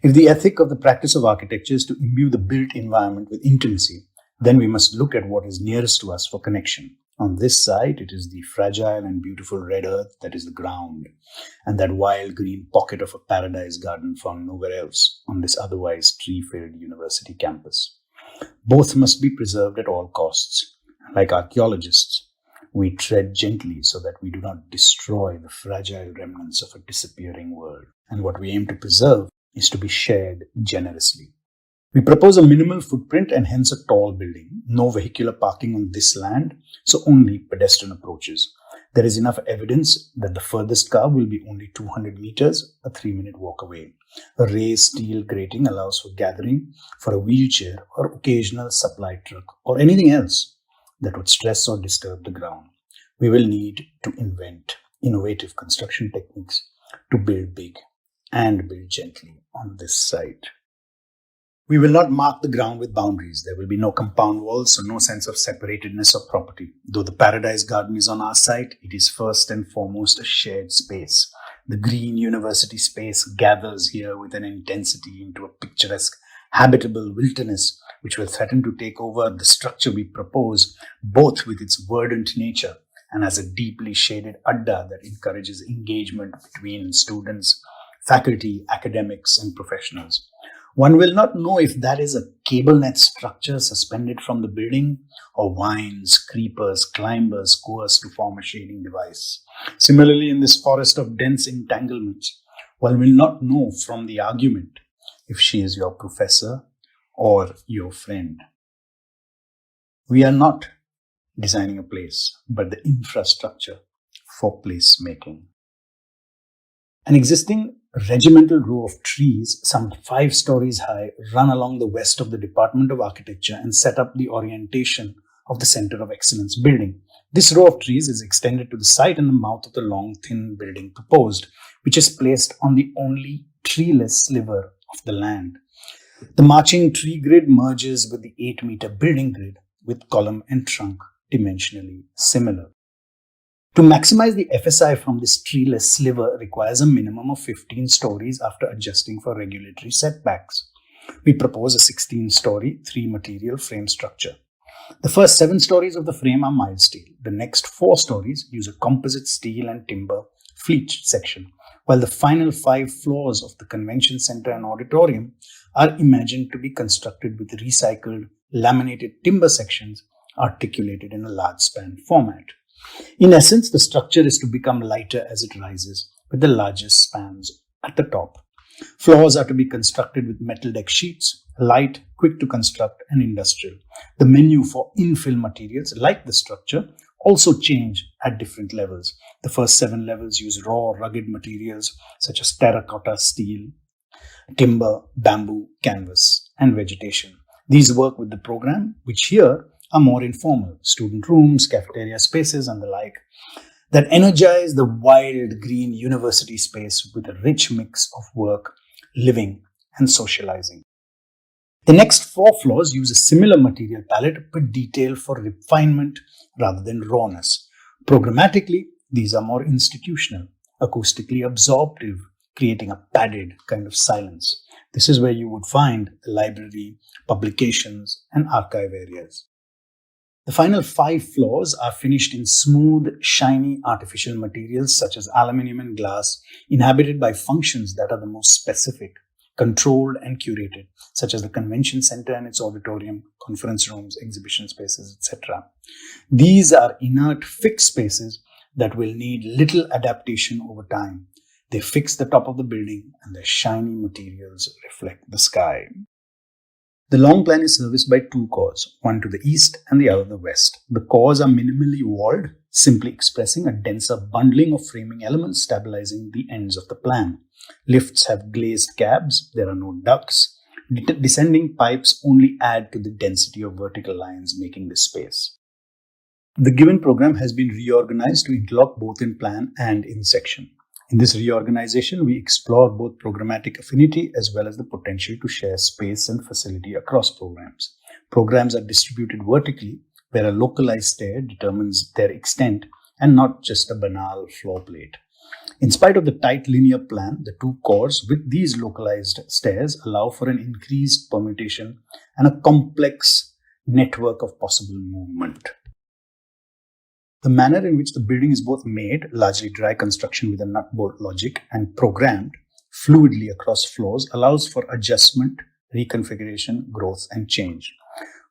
If the ethic of the practice of architecture is to imbue the built environment with intimacy, then we must look at what is nearest to us for connection. On this side, it is the fragile and beautiful red earth that is the ground, and that wild green pocket of a paradise garden found nowhere else on this otherwise tree-filled university campus. Both must be preserved at all costs. Like archaeologists, we tread gently so that we do not destroy the fragile remnants of a disappearing world. And what we aim to preserve is to be shared generously. We propose a minimal footprint and hence a tall building. No vehicular parking on this land, so only pedestrian approaches. There is enough evidence that the furthest car will be only 200 meters, a 3-minute walk away. A raised steel grating allows for gathering for a wheelchair or occasional supply truck or anything else that would stress or disturb the ground. We will need to invent innovative construction techniques to build big and build gently on this site. We will not mark the ground with boundaries. There will be no compound walls, so no sense of separatedness of property. Though the Paradise Garden is on our site, it is first and foremost a shared space. The green university space gathers here with an intensity into a picturesque, habitable wilderness, which will threaten to take over the structure we propose, both with its verdant nature and as a deeply shaded adda that encourages engagement between students, faculty, academics, and professionals. One will not know if that is a cable net structure suspended from the building or vines, creepers, climbers coerce to form a shading device. Similarly, in this forest of dense entanglements, one will not know from the argument if she is your professor or your friend. We are not designing a place, but the infrastructure for placemaking. An existing regimental row of trees, some 5 stories high, run along the west of the Department of Architecture and set up the orientation of the Center of Excellence building. This row of trees is extended to the site and the mouth of the long, thin building proposed, which is placed on the only treeless sliver of the land. The marching tree grid merges with the 8-meter building grid, with column and trunk dimensionally similar. To maximize the FSI from this treeless sliver requires a minimum of 15 stories after adjusting for regulatory setbacks. We propose a 16-story, 3-material frame structure. The first 7 stories of the frame are mild steel. The next 4 stories use a composite steel and timber fleeched section, while the final 5 floors of the convention center and auditorium are imagined to be constructed with recycled laminated timber sections articulated in a large span format. In essence, the structure is to become lighter as it rises, with the largest spans at the top. Floors are to be constructed with metal deck sheets, light, quick to construct, and industrial. The menu for infill materials, like the structure, also change at different levels. The first 7 levels use raw, rugged materials such as terracotta, steel, timber, bamboo, canvas, and vegetation. These work with the program, which here are more informal, student rooms, cafeteria spaces, and the like, that energize the wild green university space with a rich mix of work, living, and socializing. The next 4 floors use a similar material palette but detail for refinement rather than rawness. Programmatically, these are more institutional, acoustically absorptive, creating a padded kind of silence. This is where you would find the library, publications, and archive areas. The final 5 floors are finished in smooth, shiny artificial materials such as aluminium and glass, inhabited by functions that are the most specific, controlled and curated, such as the convention center and its auditorium, conference rooms, exhibition spaces, etc. These are inert, fixed spaces that will need little adaptation over time. They fix the top of the building and their shiny materials reflect the sky. The long plan is serviced by 2 cores, one to the east and the other the west. The cores are minimally walled, simply expressing a denser bundling of framing elements stabilizing the ends of the plan. Lifts have glazed cabs, there are no ducts. Descending pipes only add to the density of vertical lines making this space. The given program has been reorganized to interlock both in plan and in section. In this reorganization, we explore both programmatic affinity as well as the potential to share space and facility across programs. Programs are distributed vertically, where a localized stair determines their extent and not just a banal floor plate. In spite of the tight linear plan, the two cores with these localized stairs allow for an increased permutation and a complex network of possible movement. The manner in which the building is both made, largely dry construction with a nut-bolt logic, and programmed fluidly across floors allows for adjustment, reconfiguration, growth, and change.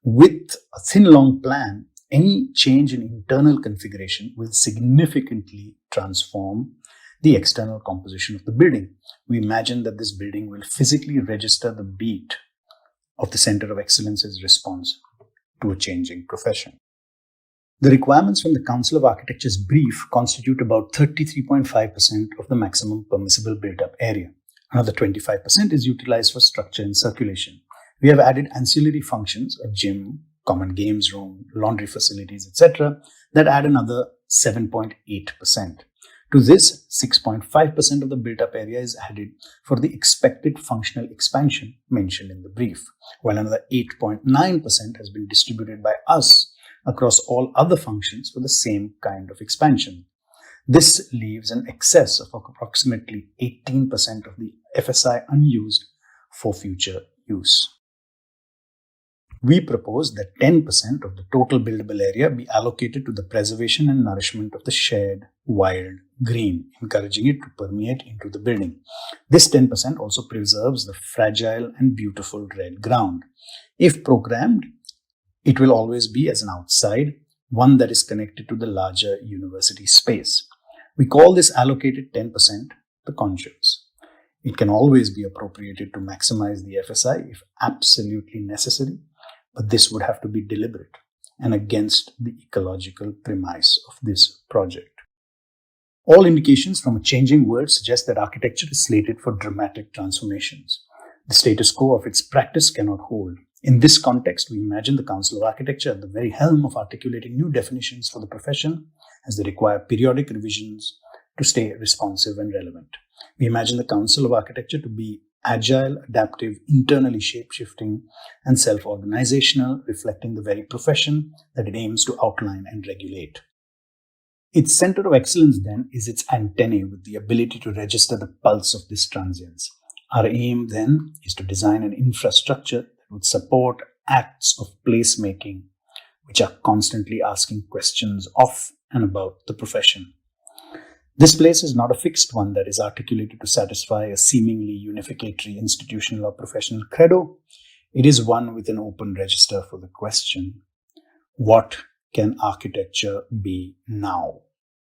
With a thin long plan, any change in internal configuration will significantly transform the external composition of the building. We imagine that this building will physically register the beat of the Center of Excellence's response to a changing profession. The requirements from the Council of Architecture's brief constitute about 33.5% of the maximum permissible built-up area. Another 25% is utilized for structure and circulation. We have added ancillary functions, a gym, common games room, laundry facilities, etc., that add another 7.8%. To this, 6.5% of the built-up area is added for the expected functional expansion mentioned in the brief, while another 8.9% has been distributed by us across all other functions for the same kind of expansion. This leaves an excess of approximately 18% of the FSI unused for future use. We propose that 10% of the total buildable area be allocated to the preservation and nourishment of the shared wild green, encouraging it to permeate into the building. This 10% also preserves the fragile and beautiful red ground. If programmed, it will always be as an outside, one that is connected to the larger university space. We call this allocated 10% the conscience. It can always be appropriated to maximize the FSI if absolutely necessary, but this would have to be deliberate and against the ecological premise of this project. All indications from a changing world suggest that architecture is slated for dramatic transformations. The status quo of its practice cannot hold. In this context, we imagine the Council of Architecture at the very helm of articulating new definitions for the profession as they require periodic revisions to stay responsive and relevant. We imagine the Council of Architecture to be agile, adaptive, internally shape-shifting, and self-organizational, reflecting the very profession that it aims to outline and regulate. Its center of excellence, then, is its antennae with the ability to register the pulse of this transience. Our aim, then, is to design an infrastructure that would support acts of placemaking, which are constantly asking questions of and about the profession. This place is not a fixed one that is articulated to satisfy a seemingly unificatory institutional or professional credo. It is one with an open register for the question, what can architecture be now?